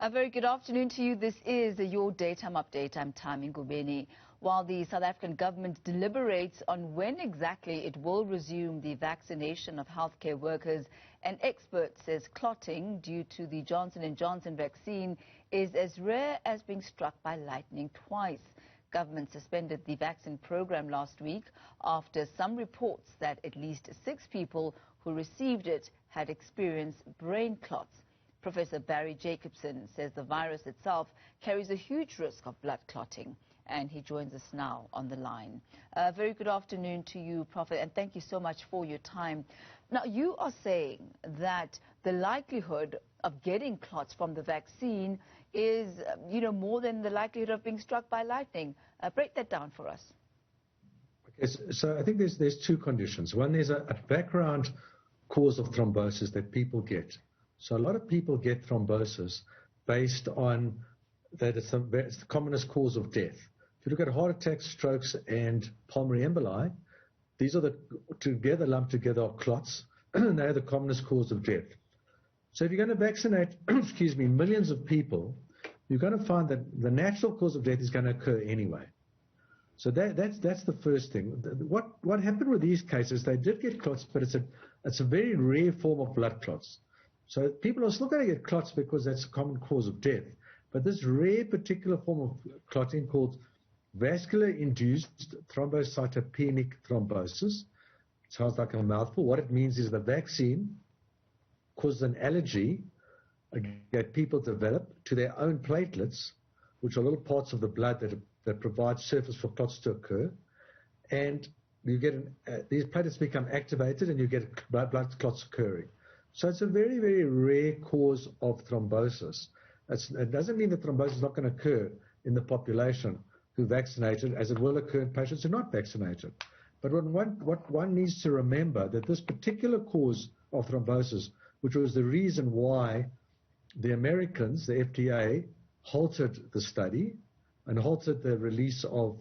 A very good afternoon to you. This is your Daytime Update. I'm Tami Ngubeni. While the South African government deliberates on when exactly it will resume the vaccination of healthcare workers, an expert says clotting due to the Johnson & Johnson vaccine is as rare as being struck by lightning twice. Government suspended the vaccine program last week after some reports that at least 6 people who received it had experienced brain clots. Professor Barry Jacobson says the virus itself carries a huge risk of blood clotting, and he joins us now on the line. Very good afternoon to you, Prof, and thank you so much for your time. Now, you are saying that the likelihood of getting clots from the vaccine is, more than the likelihood of being struck by lightning. Break that down for us. Okay, so I think there's 2 conditions. One, there's a background cause of thrombosis that people get. So a lot of people get thrombosis based on that it's the commonest cause of death. If you look at heart attacks, strokes, and pulmonary emboli, these are lumped together are clots, and they're the commonest cause of death. So if you're going to vaccinate, millions of people, you're going to find that the natural cause of death is going to occur anyway. So that's the first thing. What happened with these cases? They did get clots, but it's a very rare form of blood clots. So people are still going to get clots because that's a common cause of death. But this rare particular form of clotting called vascular-induced thrombocytopenic thrombosis, it sounds like a mouthful. What it means is the vaccine causes an allergy that people develop to their own platelets, which are little parts of the blood that provide surface for clots to occur. And you get these platelets become activated and you get blood clots occurring. So it's a very, very rare cause of thrombosis. It doesn't mean that thrombosis is not going to occur in the population who vaccinated, as it will occur in patients who are not vaccinated. But what one needs to remember, that this particular cause of thrombosis, which was the reason why the Americans, the FDA, halted the study and halted the release of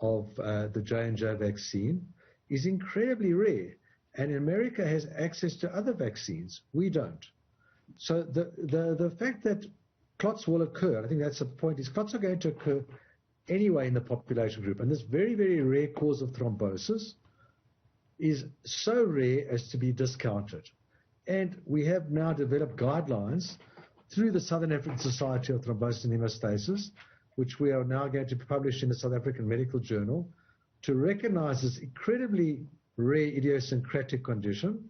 the J&J vaccine, is incredibly rare. And America has access to other vaccines. We don't. So the fact that clots will occur, I think that's the point, is clots are going to occur anyway in the population group. And this very, very rare cause of thrombosis is so rare as to be discounted. And we have now developed guidelines through the Southern African Society of Thrombosis and Hemostasis, which we are now going to publish in the South African Medical Journal, to recognize this incredibly rare idiosyncratic condition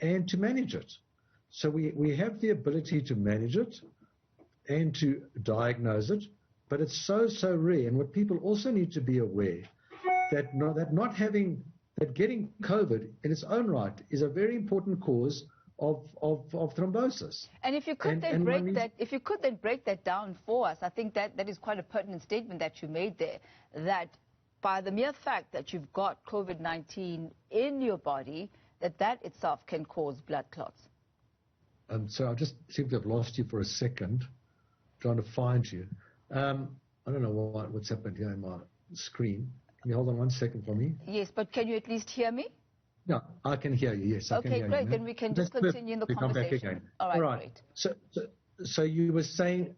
and to manage it. So we have the ability to manage it and to diagnose it, but it's so rare. And what people also need to be aware that getting COVID in its own right is a very important cause of thrombosis. And if you could break that down for us, I think that is quite a pertinent statement that you made there, that by the mere fact that you've got COVID-19 in your body, that itself can cause blood clots. So I just seem to have lost you for a second, trying to find you. I don't know what's happened here on my screen. Can you hold on 1 second for me? Yes, but can you at least hear me? Yeah, I can hear you, yes. I can hear great. You, then we can just continue in the conversation. Come back again. All right. Great. So you were saying,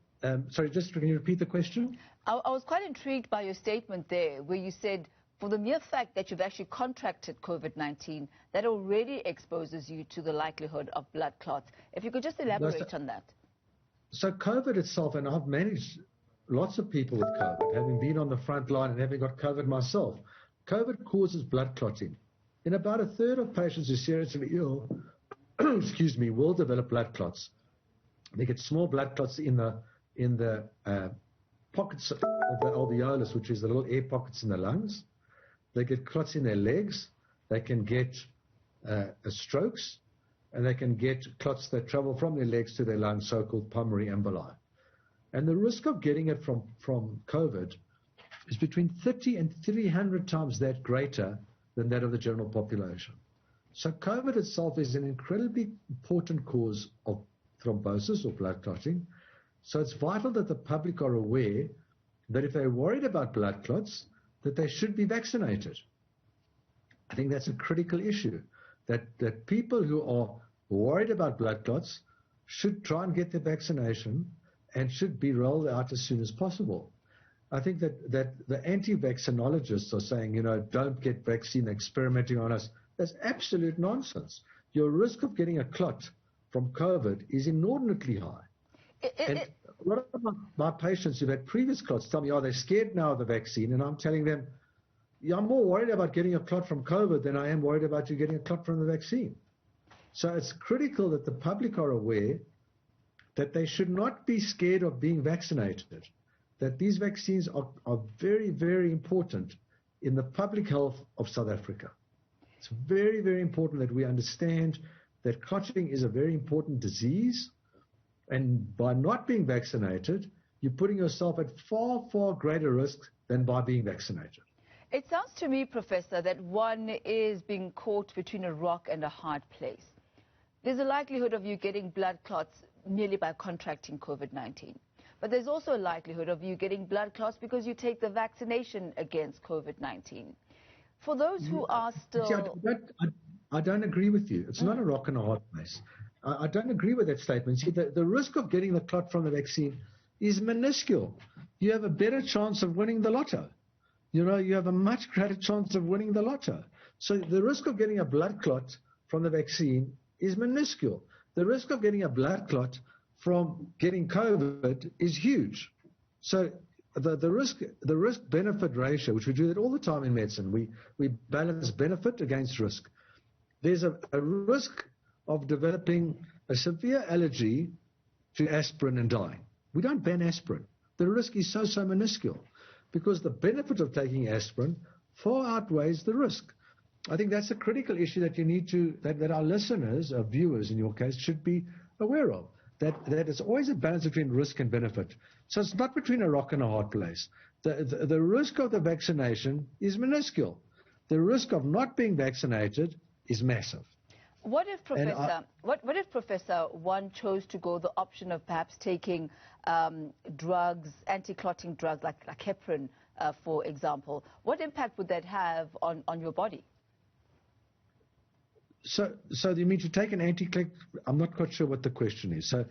sorry, just can you repeat the question? I was quite intrigued by your statement there, where you said, for the mere fact that you've actually contracted COVID-19, that already exposes you to the likelihood of blood clots. If you could just elaborate on that. So COVID itself, and I've managed lots of people with COVID, having been on the front line and having got COVID myself. COVID causes blood clotting. In about a third of patients who are seriously ill, will develop blood clots. They get small blood clots in the pockets of the alveolus, which is the little air pockets in the lungs. They get clots in their legs. They can get strokes, and they can get clots that travel from their legs to their lungs, so-called pulmonary emboli. And the risk of getting it from COVID is between 30 and 300 times that greater than that of the general population. So COVID itself is an incredibly important cause of thrombosis or blood clotting. So it's vital that the public are aware that if they're worried about blood clots, that they should be vaccinated. I think that's a critical issue, that people who are worried about blood clots should try and get the vaccination and should be rolled out as soon as possible. I think that the anti-vaccinologists are saying, don't get vaccine, experimenting on us. That's absolute nonsense. Your risk of getting a clot from COVID is inordinately high. And a lot of my patients who've had previous clots tell me, they're scared now of the vaccine. And I'm telling them, I'm more worried about getting a clot from COVID than I am worried about you getting a clot from the vaccine. So it's critical that the public are aware that they should not be scared of being vaccinated, that these vaccines are very, very important in the public health of South Africa. It's very, very important that we understand that clotting is a very important disease, and by not being vaccinated, you're putting yourself at far, far greater risk than by being vaccinated. It sounds to me, Professor, that one is being caught between a rock and a hard place. There's a likelihood of you getting blood clots merely by contracting COVID-19. But there's also a likelihood of you getting blood clots because you take the vaccination against COVID-19. For those who are still... I don't agree with you. It's not a rock and a hard place. I don't agree with that statement. See, the risk of getting the clot from the vaccine is minuscule. You have a better chance of winning the lotto. You have a much greater chance of winning the lotto. So the risk of getting a blood clot from the vaccine is minuscule. The risk of getting a blood clot from getting COVID is huge. So the risk-benefit ratio, which we do that all the time in medicine, we balance benefit against risk. There's a risk of developing a severe allergy to aspirin and dying. We don't ban aspirin. The risk is so minuscule because the benefit of taking aspirin far outweighs the risk. I think that's a critical issue that you need to, that our listeners, our viewers in your case, should be aware of. That it's always a balance between risk and benefit. So it's not between a rock and a hard place. The risk of the vaccination is minuscule. The risk of not being vaccinated is massive. What if, Professor, one chose to go the option of perhaps taking drugs, anti-clotting drugs like heparin, for example? What impact would that have on your body? So you mean to take an anti-clot? I'm not quite sure what the question is. So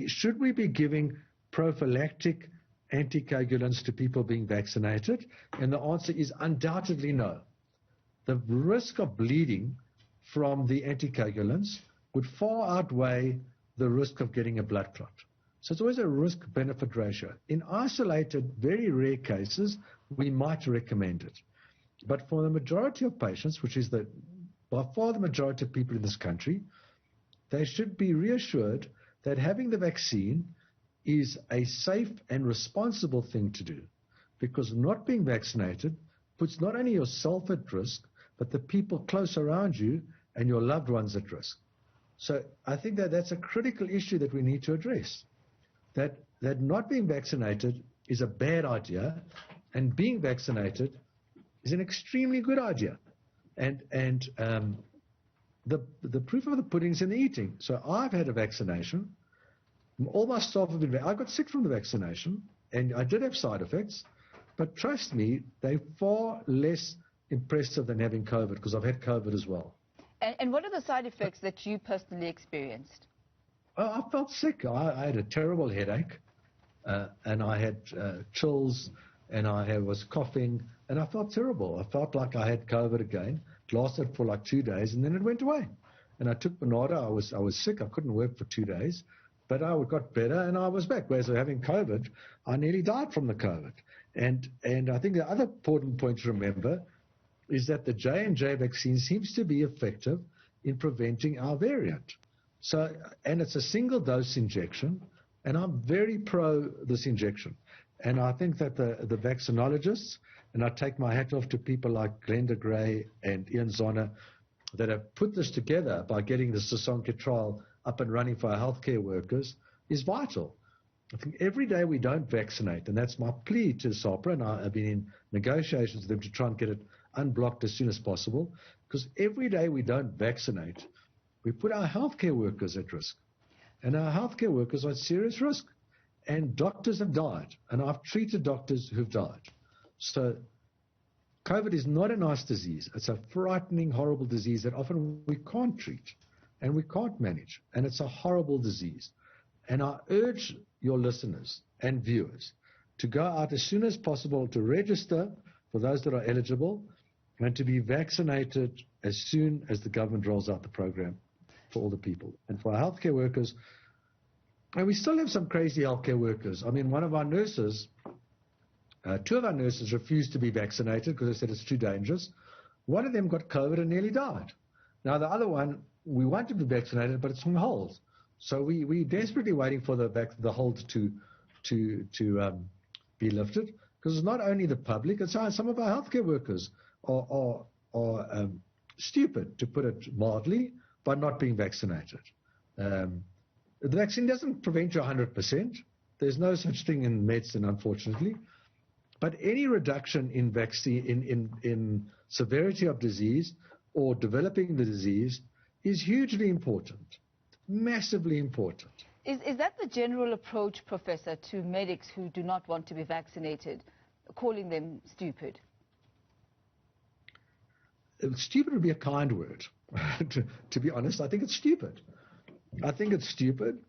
should we be giving prophylactic anticoagulants to people being vaccinated? And the answer is undoubtedly no. The risk of bleeding from the anticoagulants would far outweigh the risk of getting a blood clot. So it's always a risk-benefit ratio. In isolated, very rare cases, we might recommend it. But for the majority of patients, which is by far the majority of people in this country, they should be reassured that having the vaccine is a safe and responsible thing to do, because not being vaccinated puts not only yourself at risk, but the people close around you and your loved ones at risk. So I think that's a critical issue that we need to address, that not being vaccinated is a bad idea, and being vaccinated is an extremely good idea. And the proof of the pudding is in the eating. So I've had a vaccination. All my staff have been I got sick from the vaccination, and I did have side effects, but trust me, they're far less impressive than having COVID, because I've had COVID as well. And what are the side effects that you personally experienced? I felt sick. I had a terrible headache, and I had chills, and I was coughing, and I felt terrible. I felt like I had COVID again. It lasted for like 2 days, and then it went away. And I took Bernarda. I was sick. I couldn't work for 2 days, but I got better, and I was back. Whereas having COVID, I nearly died from the COVID. And I think the other important point to remember is that the J&J vaccine seems to be effective in preventing our variant. So, and it's a single dose injection, and I'm very pro this injection. And I think that the vaccinologists, and I take my hat off to people like Glenda Gray and Ian Zonner that have put this together by getting the Sisonke trial up and running for our healthcare workers, is vital. I think every day we don't vaccinate, and that's my plea to SAHPRA, and I've been in negotiations with them to try and get it unblocked as soon as possible, because every day we don't vaccinate, we put our healthcare workers at risk. And our healthcare workers are at serious risk. And doctors have died. And I've treated doctors who've died. So COVID is not a nice disease. It's a frightening, horrible disease that often we can't treat and we can't manage. And it's a horrible disease. And I urge your listeners and viewers to go out as soon as possible to register for those that are eligible and to be vaccinated as soon as the government rolls out the program for all the people. And for our healthcare workers, and we still have some crazy healthcare workers. I mean, one of our nurses, two of our nurses refused to be vaccinated because they said it's too dangerous. One of them got COVID and nearly died. Now, the other one, we want to be vaccinated, but it's on hold. So we're desperately waiting for the hold to be lifted, because it's not only the public, it's some of our healthcare workers are stupid, to put it mildly, by not being vaccinated. The vaccine doesn't prevent you 100%. There's no such thing in medicine, unfortunately. But any reduction in vaccine, in severity of disease or developing the disease is hugely important, massively important. Is that the general approach, Professor, to medics who do not want to be vaccinated, calling them stupid? Stupid would be a kind word, to be honest. I think it's stupid. I think it's stupid.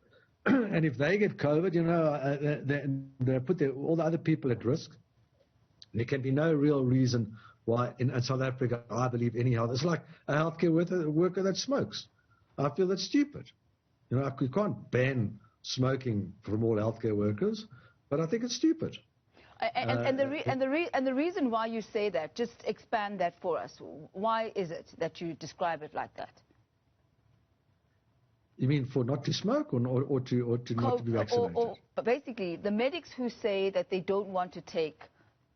And if they get COVID, you know, they put all the other people at risk. There can be no real reason why in South Africa, I believe, any health. It's like a healthcare worker that smokes. I feel that's stupid. You know, we can't ban smoking from all healthcare workers, but I think it's stupid. And the reason why you say that, just expand that for us. Why is it that you describe it like that? You mean for not to smoke or to not to be vaccinated? Or basically, the medics who say that they don't want to take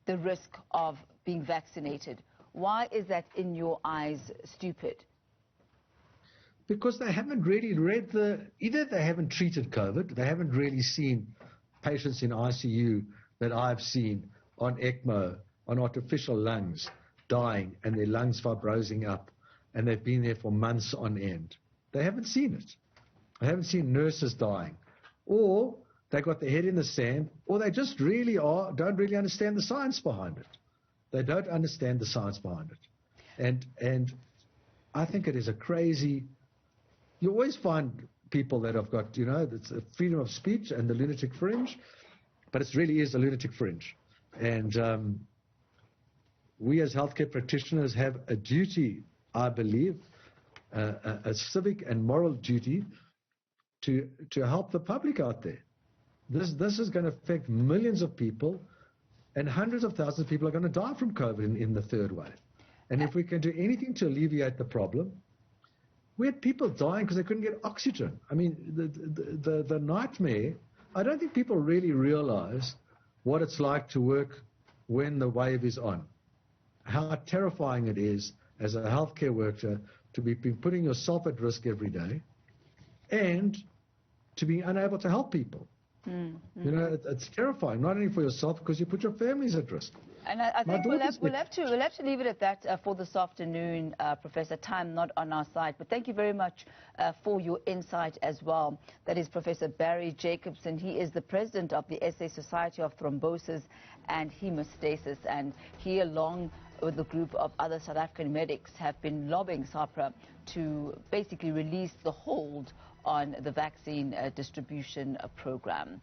the risk of being vaccinated, why is that in your eyes stupid? Because they haven't really read either they haven't treated COVID, they haven't really seen patients in ICU that I've seen on ECMO, on artificial lungs, dying and their lungs fibrosing up, and they've been there for months on end. They haven't seen it. I haven't seen nurses dying. Or they got their head in the sand, or they just really don't really understand the science behind it. They don't understand the science behind it. And I think it is a crazy... You always find people that have got, you know, it's a freedom of speech and the lunatic fringe, but it really is a lunatic fringe. And we as healthcare practitioners have a duty, I believe, a civic and moral duty to help the public out there. This is going to affect millions of people, and hundreds of thousands of people are going to die from COVID in the third wave. And if we can do anything to alleviate the problem, we had people dying because they couldn't get oxygen. I mean, the nightmare, I don't think people really realize what it's like to work when the wave is on. How terrifying it is as a healthcare worker to be putting yourself at risk every day and to be unable to help people. You know, it's terrifying, not only for yourself, because you put your families at risk. And I think we'll have to leave it at that for this afternoon, Professor. Time not on our side. But thank you very much for your insight as well. That is Professor Barry Jacobson. He is the president of the SA Society of Thrombosis and Hemostasis. And he, along with a group of other South African medics, have been lobbying SAHPRA to basically release the hold on the vaccine distribution program.